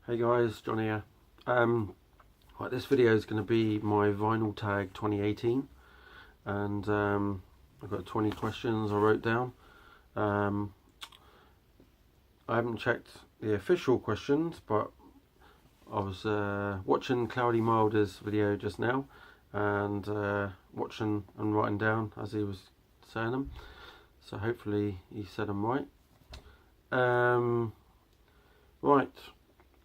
Hey guys, John here. Right, this video is going to be my vinyl tag 2018, and I've got 20 questions I wrote down. I haven't checked the official questions, but I was watching Cloudy Milder's video just now, and watching and writing down as he was saying them. So hopefully he said them right. Right.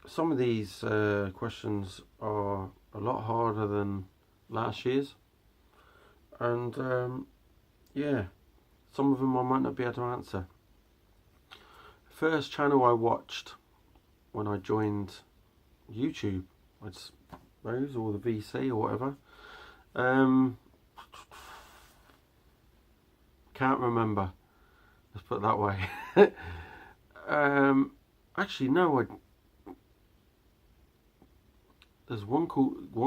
Some of these questions are a lot harder than last year's, and yeah, some of them I might not be able to answer. First channel I watched when I joined YouTube, I suppose, or the VC or whatever, can't remember, let's put it that way. Actually no, there's one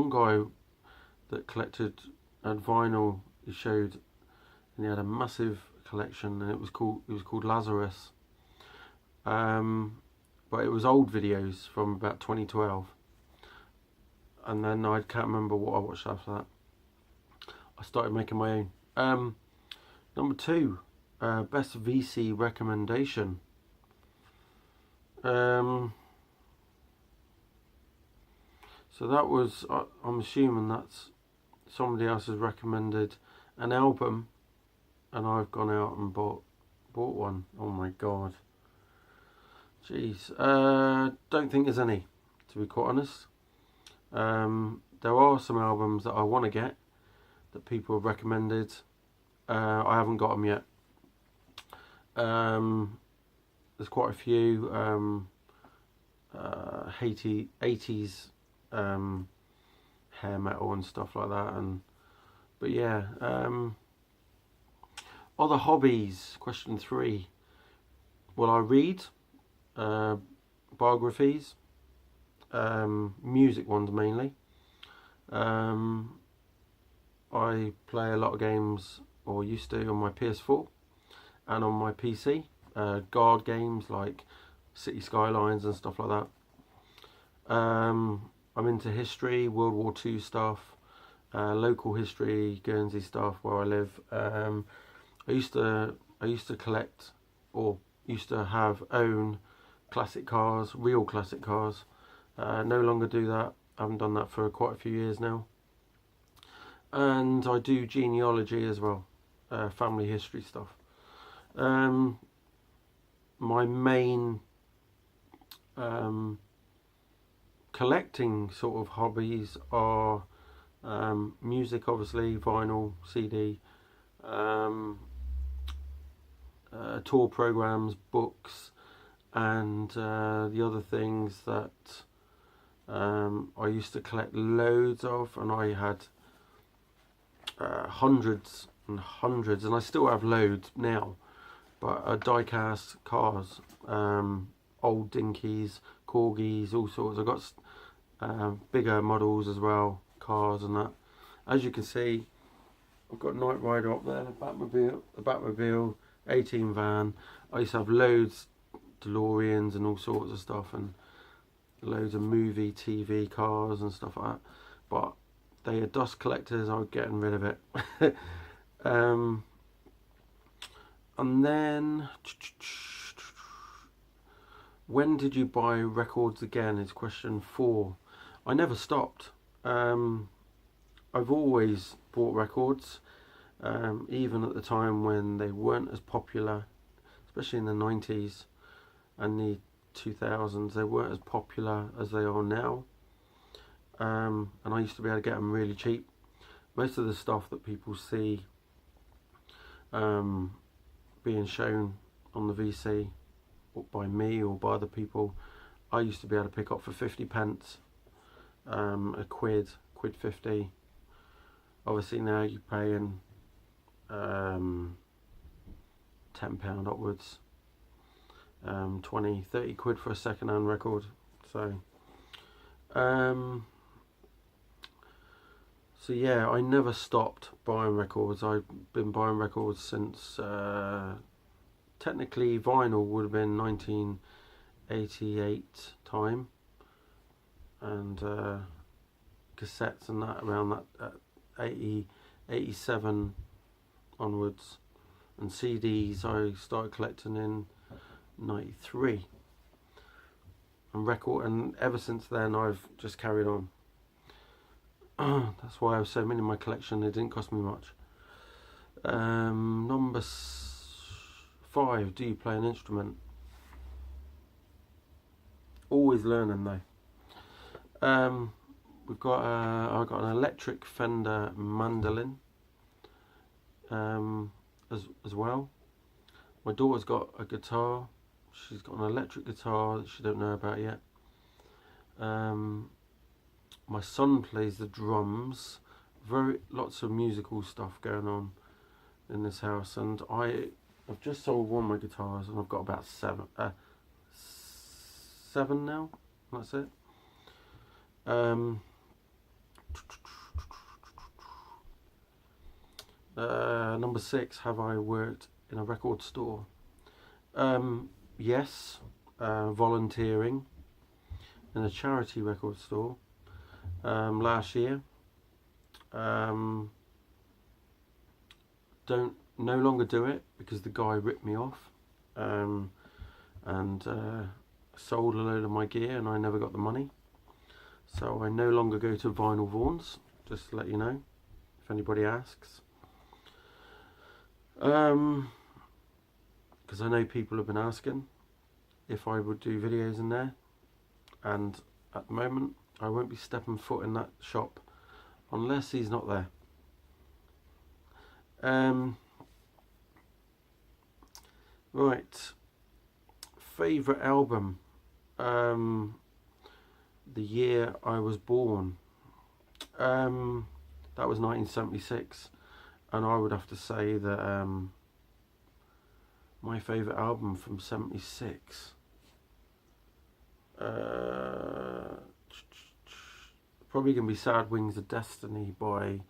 guy that collected vinyl. He showed, and he had a massive collection, and it was called Lazarus. But it was old videos from about 2012, and then I can't remember what I watched after that. I started making my own. Number 2, best VC recommendation. So that was, I'm assuming that's somebody else has recommended an album, and I've gone out and bought one. Oh my god. Jeez. Don't think there's any, to be quite honest. There are some albums that I want to get that people have recommended. I haven't got them yet. There's quite a few 80s hair metal and stuff like that, but yeah. Other hobbies, question 3. Well, I read biographies, music ones mainly. I play a lot of games, or used to, on my PS4 and on my PC, guard games like City Skylines and stuff like that. I'm into history, World War II stuff, local history, Guernsey stuff where I live. I used to collect, or used to own classic cars, real classic cars. No longer do that. I haven't done that for quite a few years now. And I do genealogy as well, family history stuff. My main collecting sort of hobbies are music, obviously, vinyl, CD, tour programs, books, and the other things that I used to collect loads of, and I had hundreds and hundreds, and I still have loads now, but die-cast cars, old dinkies, corgis, all sorts. I've got bigger models as well, cars and that. As you can see, I've got Knight Rider up there, the Batmobile, 18 van. I used to have loads DeLoreans and all sorts of stuff, and loads of movie, TV, cars and stuff like that. But they are dust collectors. I'm getting rid of it. And then, when did you buy records again, is question 4. I never stopped. I've always bought records, even at the time when they weren't as popular, especially in the 90s and the 2000s. They weren't as popular as they are now, and I used to be able to get them really cheap. Most of the stuff that people see being shown on the VC, or by me or by other people, I used to be able to pick up for 50p, a quid 50. Obviously now you're paying £10 upwards, 20, 30 quid for a second-hand record. So yeah, I never stopped buying records. I've been buying records since technically vinyl would have been 1988 time, and cassettes and that around that 80, 87 onwards, and CDs I started collecting in 93, and ever since then I've just carried on. That's why I have so many in my collection. They didn't cost me much. Number 5, do you play an instrument? Always learning though. We've got I've got an electric Fender mandolin as well. My daughter's got a guitar. She's got an electric guitar that she don't know about yet. My son plays the drums. Lots of musical stuff going on in this house, and I've just sold one of my guitars, and I've got about seven now. That's it. Number 6, have I worked in a record store? Yes, volunteering in a charity record store last year. Don't no longer do it because the guy ripped me off and sold a load of my gear, and I never got the money. So I no longer go to Vinyl Vaughns, just to let you know, if anybody asks. Because I know people have been asking if I would do videos in there, and at the moment I won't be stepping foot in that shop unless he's not there. Right, favourite album, the year I was born, that was 1976, and I would have to say that my favourite album from 76, probably going to be Sad Wings of Destiny by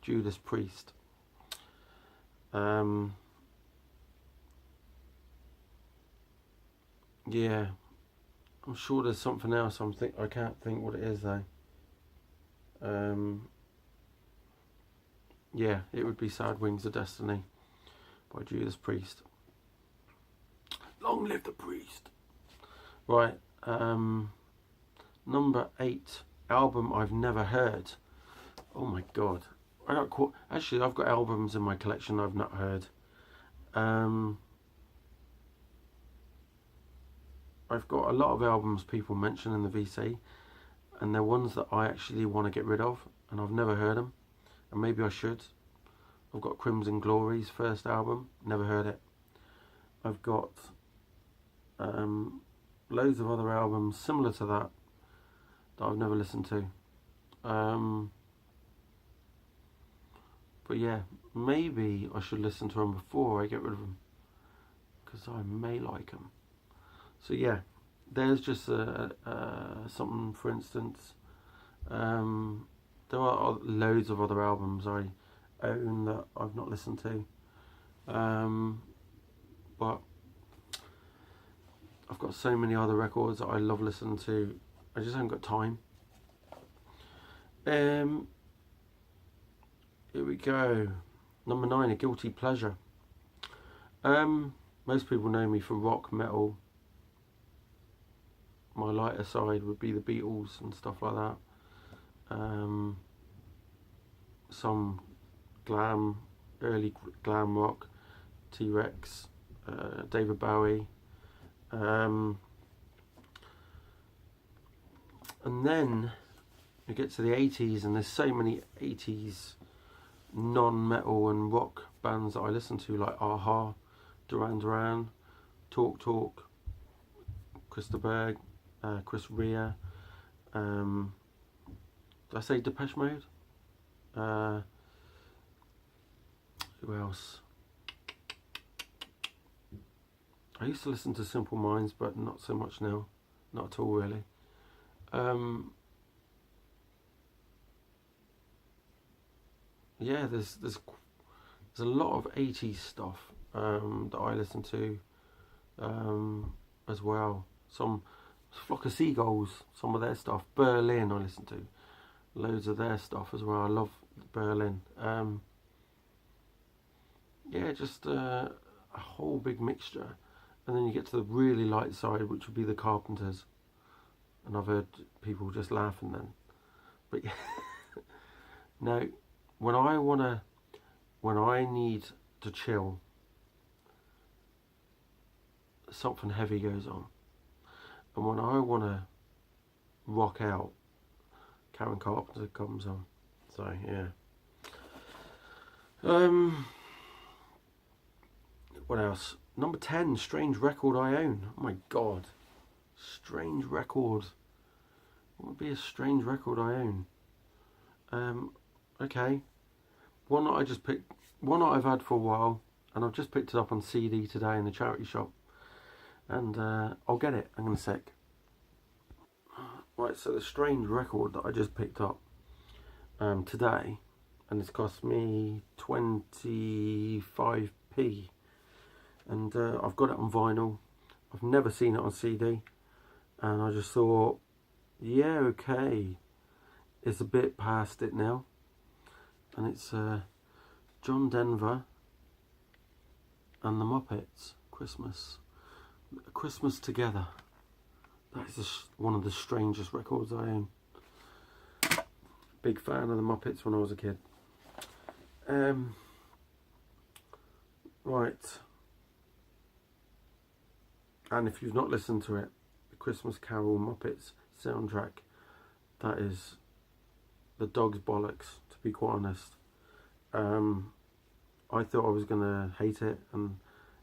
Judas Priest. Yeah, I'm sure there's something else. I can't think what it is though. Yeah, it would be Sad Wings of Destiny by Judas Priest. Long live the priest. Right, number 8, album I've never heard. Oh my god, I've got albums in my collection I've not heard. I've got a lot of albums people mention in the VC, and they're ones that I actually want to get rid of, and I've never heard them, and maybe I should. I've got Crimson Glory's first album, never heard it. I've got loads of other albums similar to that I've never listened to. But yeah, maybe I should listen to them before I get rid of them, because I may like them. So yeah, there's just something. For instance, there are loads of other albums I own that I've not listened to, but I've got so many other records that I love listening to. I just haven't got time. Here we go. Number 9, a guilty pleasure. Most people know me for rock, metal. My lighter side would be the Beatles and stuff like that. Some glam, early glam rock, T-Rex, David Bowie. And then you get to the 80s, and there's so many 80s non-metal and rock bands that I listen to, like Aha, Duran Duran, Talk Talk, Christa Berg, Chris Rea, did I say Depeche Mode? Who else? I used to listen to Simple Minds, but not so much now. Not at all, really. Yeah, there's a lot of 80s stuff that I listen to as well. Some Flock of Seagulls, some of their stuff. Berlin I listen to. Loads of their stuff as well. I love Berlin. Yeah, just a whole big mixture. And then you get to the really light side, which would be the Carpenters. And I've heard people just laughing then. But yeah. Now, when I need to chill, something heavy goes on. And when I want to rock out, Karen Carpenter comes on. So yeah. What else? Number 10, strange record I own. Oh my god. Strange record. What would be a strange record I own? Okay. One that I just picked, one that I've had for a while, and I've just picked it up on CD today in the charity shop. And I'll get it in a sec. Right, so the strange record that I just picked up today, and it's cost me 25p. And I've got it on vinyl. I've never seen it on CD. And I just thought, yeah, okay. It's a bit past it now. And it's John Denver and the Muppets, Christmas. Christmas Together. That is one of the strangest records I own. Big fan of the Muppets when I was a kid. Right. And if you've not listened to it, the Christmas Carol Muppets soundtrack, that is the dog's bollocks, to be quite honest. I thought I was going to hate it, and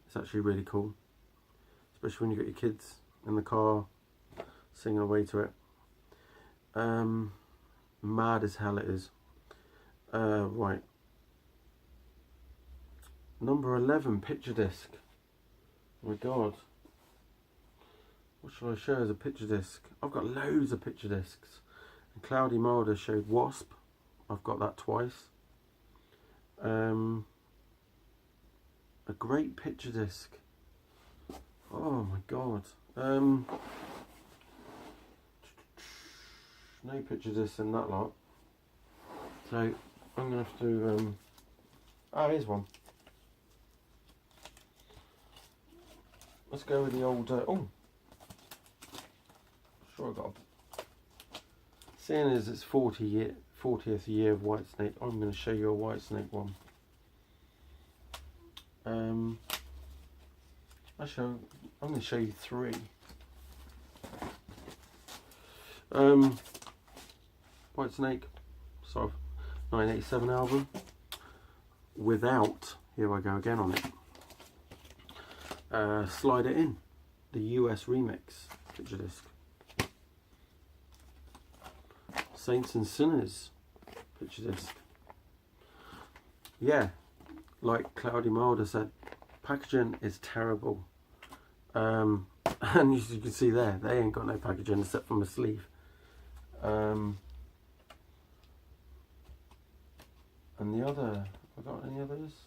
it's actually really cool. Especially when you got your kids in the car singing away to it. Mad as hell it is. Right. Number 11, picture disc. Oh my god. What shall I show as a picture disc? I've got loads of picture discs. And Cloudy Mulder showed W.a.s.p. I've got that twice. A great picture disc. Oh my god. No picture discs in that lot. So I'm gonna have to here's one. Let's go with the old sure I got seeing as it's 40th year of Whitesnake, I'm gonna show you a Whitesnake one. Actually, I'm going to show you 3. Whitesnake, sort of 1987 album, without, here I go again on it, Slide It In, the US remix picture disc. Saints and Sinners picture disc. Yeah, like Cloudy Mulder said, packaging is terrible. And as you can see there, they ain't got no packaging except from a sleeve. And the other, have I got any others?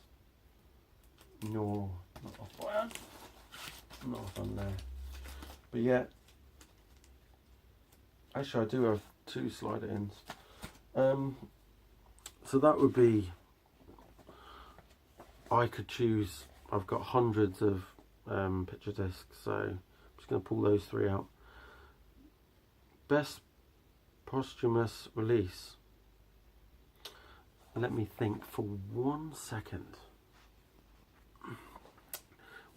No, not off fire. Not off on there. But yeah, actually I do have 2 slide-ins. So that would be, I could choose, I've got hundreds of picture discs, so I'm just going to pull those 3 out. Best posthumous release. Let me think for 1 second.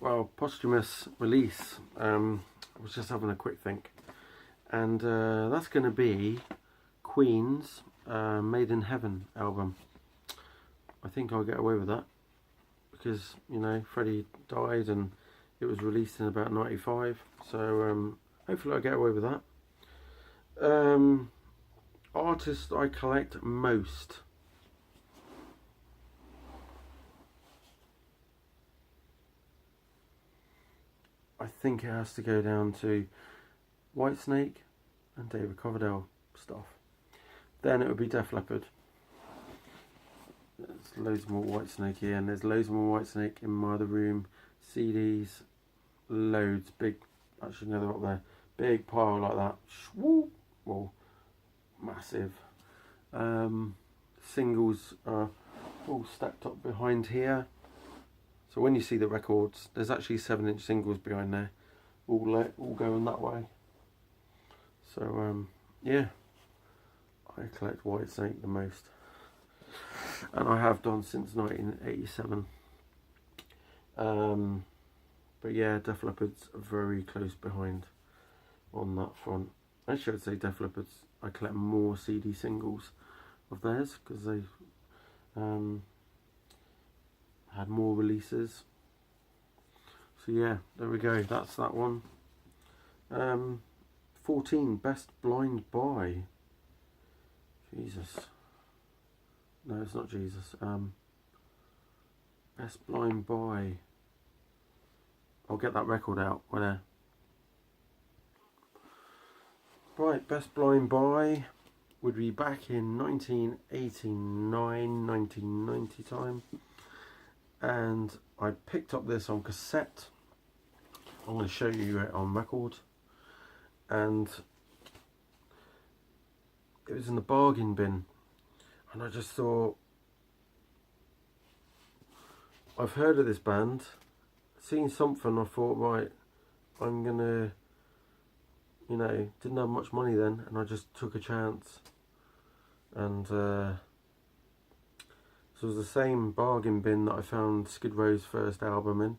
Well, posthumous release, I was just having a quick think, and that's going to be Queen's Made in Heaven album. I think I'll get away with that because, you know, Freddie died and it was released in about 95, so hopefully I'll get away with that. Artist I collect most. I think it has to go down to Whitesnake and David Coverdale stuff. Then it would be Def Leppard. There's loads more Whitesnake here, and there's loads more Whitesnake in my other room. CDs, loads, big, actually no, they're up there. big pile like that. Whoop, well, massive. Singles are all stacked up behind here. So when you see the records, there's actually 7-inch singles behind there, all going that way. So yeah, I collect Whitesnake the most, and I have done since 1987. But yeah, Def Leppard's very close behind on that front. Actually, I'd say Def Leppard's, I collect more CD singles of theirs because they had more releases. So yeah, there we go, that's that one. 14, Best Blind Buy. Jesus. No, it's not Jesus. Best Blind Buy. I'll get that record out. Where? Right, Best Blind Buy would be back in 1989, 1990 time. And I picked up this on cassette. I'm going to show you it on record. And it was in the bargain bin. And I just thought, I've heard of this band, seen something, I thought, right, I'm gonna, you know, didn't have much money then, and I just took a chance. And so it was the same bargain bin that I found Skid Row's first album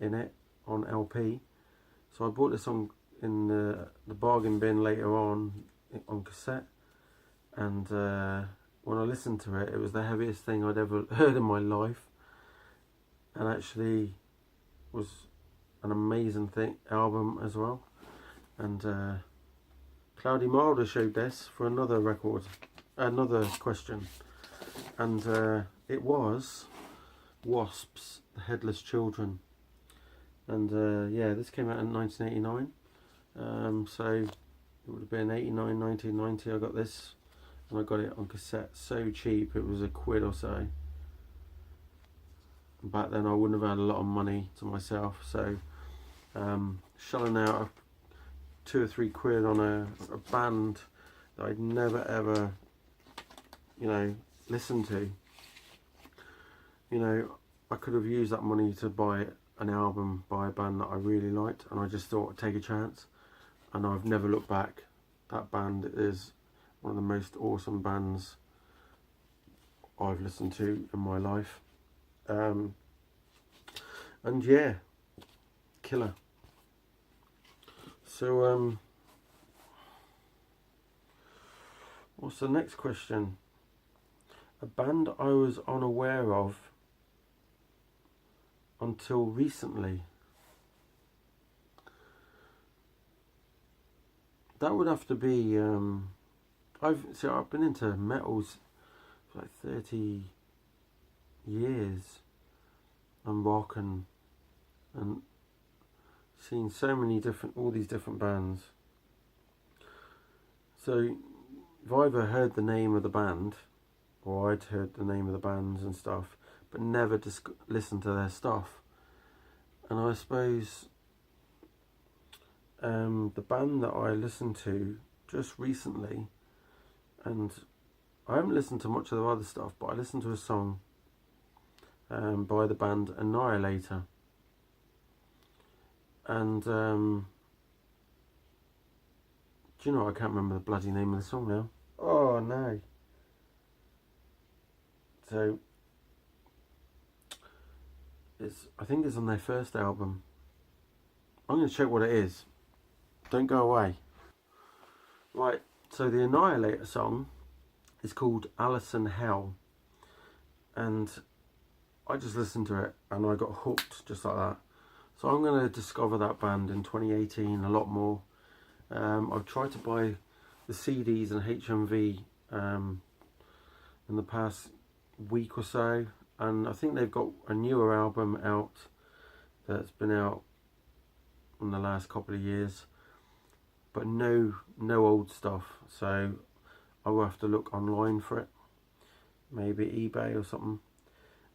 in it, on LP. So I bought this in the bargain bin later on cassette. And when I listened to it, it was the heaviest thing I'd ever heard in my life, and actually was an amazing album as well. And Cloudy Milder showed this for another question, and it was W.a.s.P's The Headless Children. And yeah, this came out in 1989, so it would have been 89, 1990 I got this. And I got it on cassette, so cheap, it was £1 or so. Back then I wouldn't have had a lot of money to myself, so shelling out £2 or £3 on a band that I'd never ever, you know, listened to. You know, I could have used that money to buy an album by a band that I really liked, and I just thought I'd take a chance, and I've never looked back. That band is one of the most awesome bands I've listened to in my life. And yeah, killer. So what's the next question? A band I was unaware of until recently. That would have to be I've been into metals for like 30 years, and rock, and seen so many all these different bands. So I've either heard the name of the band, or I'd heard the name of the bands and stuff, but never listened to their stuff. And I suppose the band that I listened to just recently, and I haven't listened to much of the other stuff, but I listened to a song by the band Annihilator. And do you know, I can't remember the bloody name of the song now. Oh no. So I think it's on their first album. I'm going to check what it is. Don't go away. Right, so the Annihilator song is called Alice in Hell, and I just listened to it and I got hooked just like that. So I'm going to discover that band in 2018 a lot more. I've tried to buy the CDs and HMV in the past week or so, and I think they've got a newer album out that's been out in the last couple of years, but no old stuff, so I will have to look online for it, maybe eBay or something.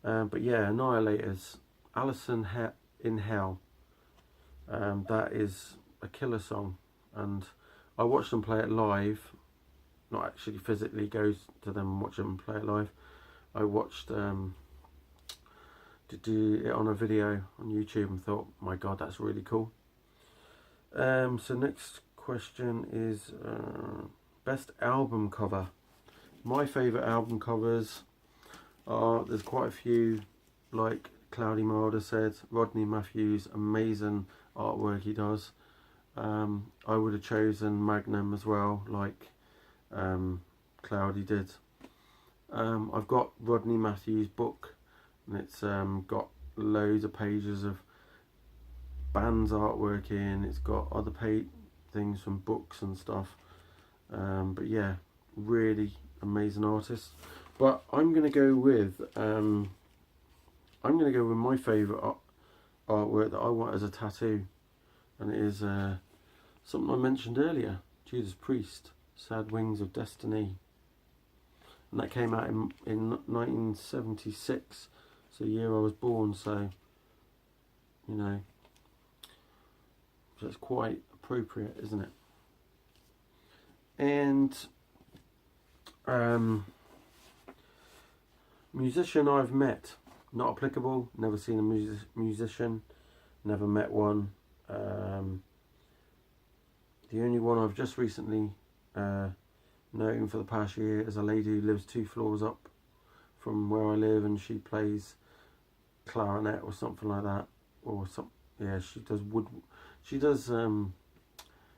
But yeah, Annihilators, Alice in Hell. That is a killer song, and I watched them play it live. Not actually physically go to them and watch them play it live. I watched to do it on a video on YouTube and thought, my God, that's really cool. So next question is best album cover. My favourite album covers are, there's quite a few, like Cloudy Milder said, Rodney Matthews, amazing artwork he does. I would have chosen Magnum as well, like Cloudy did. I've got Rodney Matthews' book, and it's got loads of pages of bands artwork in. It's got other things from books and stuff. But yeah, really amazing artist. But I'm gonna go with my favourite artwork that I want as a tattoo, and it is something I mentioned earlier, Judas Priest, Sad Wings of Destiny. And that came out in 1976, so the year I was born, so, you know, so it's quite appropriate, isn't it? And musician I've met, not applicable, never seen a musician, never met one. The only one I've just recently known for the past year is a lady who lives 2 floors up from where I live, and she plays clarinet or something like that, or some, yeah, she does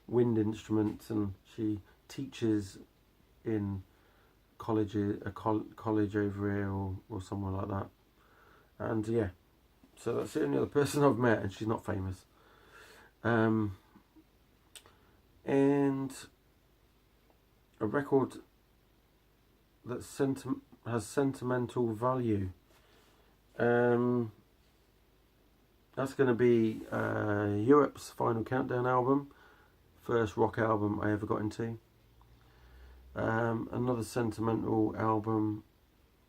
wind instruments, and she teaches in college over here or somewhere like that. And yeah, so that's the only other person I've met, and she's not famous. And a record that has sentimental value. That's going to be Europe's Final Countdown album, first rock album I ever got into. Another sentimental album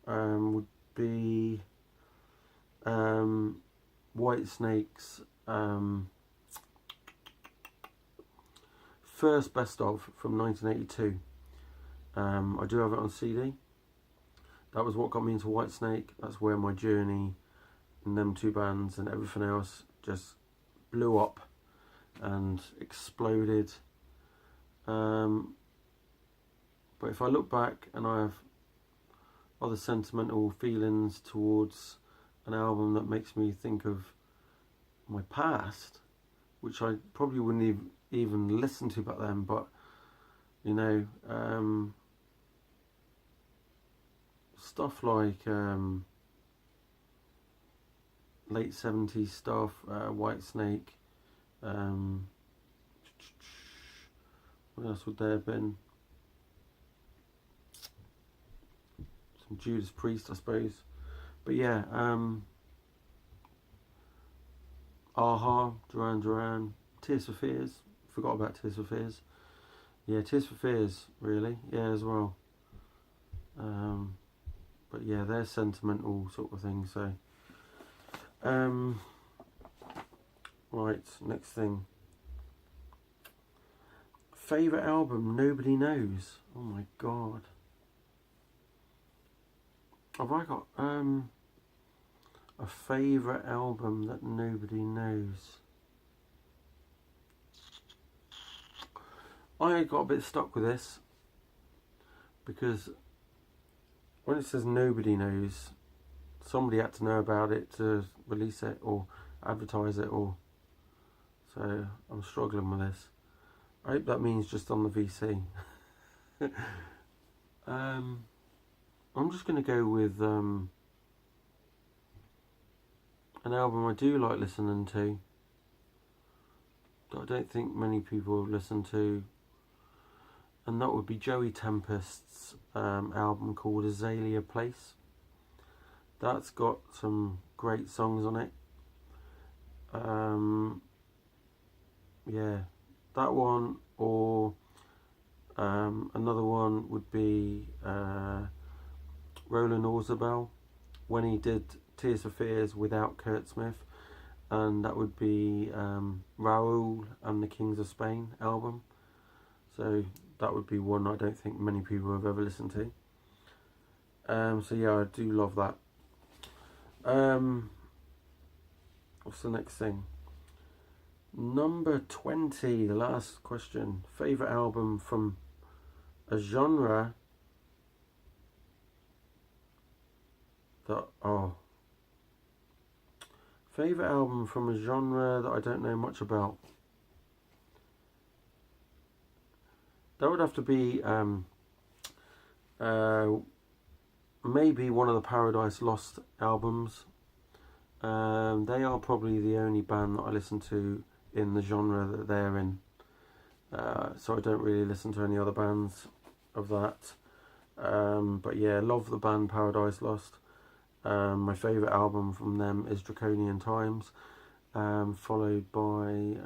would be Whitesnake's first best of from 1982. I do have it on CD. That was what got me into Whitesnake. That's where my journey in them 2 bands and everything else just blew up and exploded. But if I look back and I have other sentimental feelings towards an album that makes me think of my past, which I probably wouldn't even listen to back then, but you know, stuff like late 70s stuff, Whitesnake, what else would there have been? Some Judas Priest, I suppose. But yeah, Aha, Duran Duran, Tears for Fears. Forgot about Tears for Fears. Yeah, Tears for Fears, really. Yeah, as well. But yeah, they're sentimental sort of thing. So, right, next thing. Favourite album nobody knows. Oh my God. Have I got a favourite album that nobody knows? I got a bit stuck with this because when it says nobody knows, somebody had to know about it to release it or advertise it, or so I'm struggling with this. I hope that means just on the VC. I'm just going to go with an album I do like listening to that I don't think many people have listened to, and that would be Joey Tempest's album called Azalea Place. That's got some great songs on it. Yeah, that one, or another one would be Roland Orzabal, when he did Tears for Fears without Kurt Smith. and that would be Raoul and the Kings of Spain album. So that would be one I don't think many people have ever listened to. So yeah, I do love that. What's the next thing? Number 20, the last question. Favourite album from a genre that... Favourite album from a genre that I don't know much about. That would have to be maybe one of the Paradise Lost albums. They are probably the only band that I listen to in the genre that they're in. So I don't really listen to any other bands of that. But yeah, love the band Paradise Lost. My favourite album from them is Draconian Times, followed by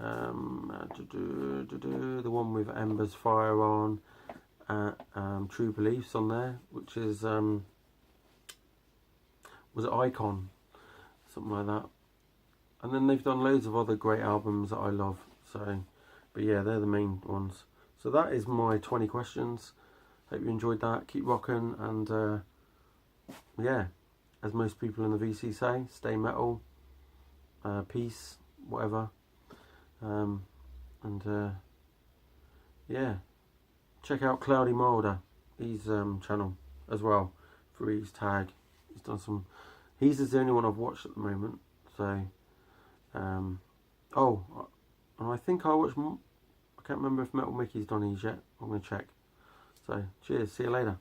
the one with Ember's Fire on, True Beliefs on there, which is was it Icon, something like that. And then they've done loads of other great albums that I love. So, but yeah, they're the main ones. So that is my 20 questions. Hope you enjoyed that. Keep rocking, and yeah, as most people in the VC say, stay metal, peace, whatever. Yeah, check out Cloudy Milder, his channel as well, for his tag. He's done some. He's the only one I've watched at the moment. So, and I think I watched. I can't remember if Metal Mickey's done his yet. I'm gonna check. So, cheers. See you later.